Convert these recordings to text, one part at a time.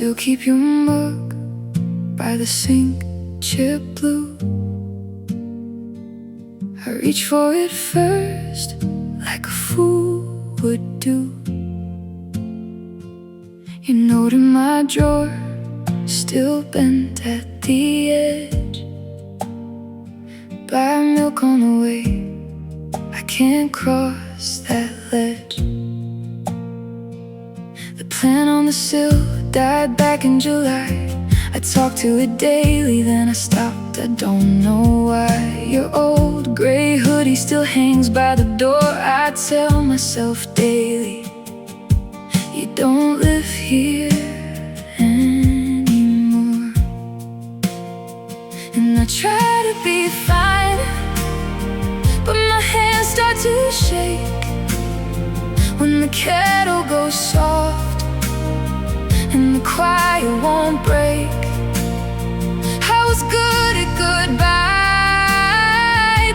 still keep your mug by the sink, chip blue. I reach for it first, like a fool would do. Your note in my drawer, still bent at the edge. Buy milk on the way, I can't cross that ledge. The plant on the sill died back in July. I talked to it daily, then I stopped, I don't know why. Your old gray hoodie still hangs by the door. I tell myself daily, you don't live here anymore. And I try to be fine, but my hands start to shake when the kettle goes soft and the choir won't break. I was good at goodbye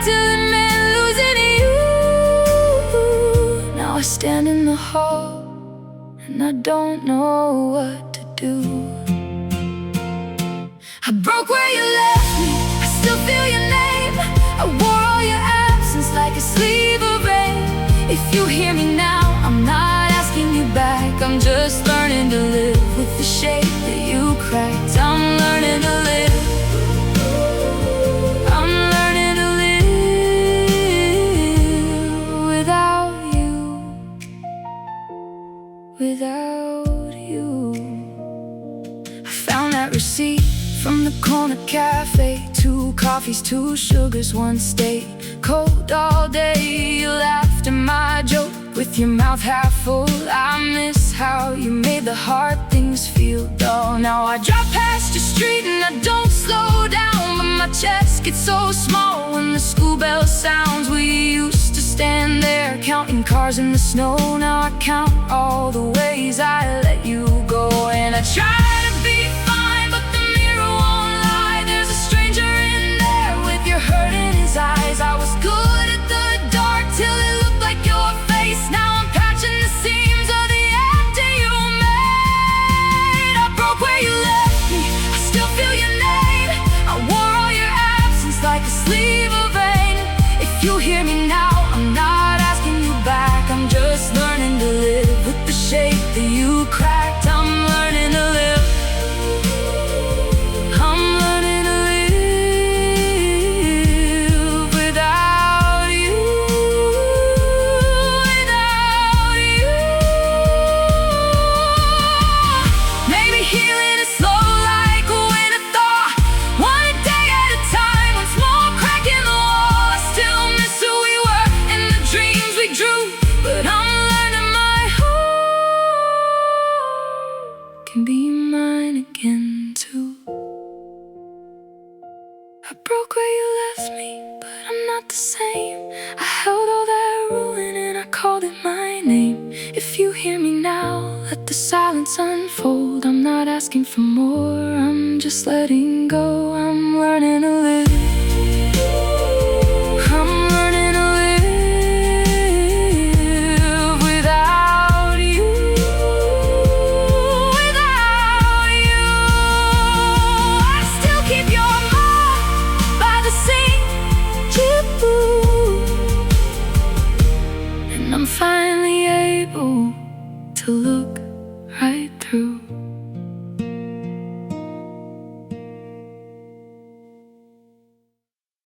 till it meant losing you. Now I stand in the hall and I don't know what to do. I broke where you left me, I still feel your name. I wore all your absence like a sleeve of rain. If you hear me now, I'm not asking you back. I'm just learning to live with the shape that you cracked. I'm learning to live. I'm learning to live without you. Without you. I found that receipt from the corner cafe. 2 coffees, 2 sugars, 1 steak. Cold all day, you laughed at my joke with your mouth half full. I miss how you made the hard things feel dull. Now I drive past your street and I don't slow down, but my chest gets so small when the school bell sounds. We used to stand there counting cars in the snow. Now I count all the ways I let you go. And I try to be fine, but the mirror won't lie. There's a stranger in there with your hurt in his eyes. I was good at the dark till it looked like your face. Now I'm patching the seams of the empty you made. I broke where you left me, I still feel your name. I wore all your absence like a sleeve of rain. If you hear me now, I'm not asking you back. I'm just learning to live with the shape that you cracked. I'm learning to live. I'm learning to live without you. Without you. Maybe healing is slow like a winter thaw. One day at a time, one small crack in the wall. I still miss who we were and the dreams we drew, but I'm learning my heart can be mine again too. I broke where you left me, but I'm not the same. I held all that ruin and I called it my name. If you hear me now, let the silence unfold. I'm not asking for more, I'm just letting go. I'm learning to live. I'm learning to live without you. Without you. I still keep your mark by the sink, chip blue. And I'm finally able to look right through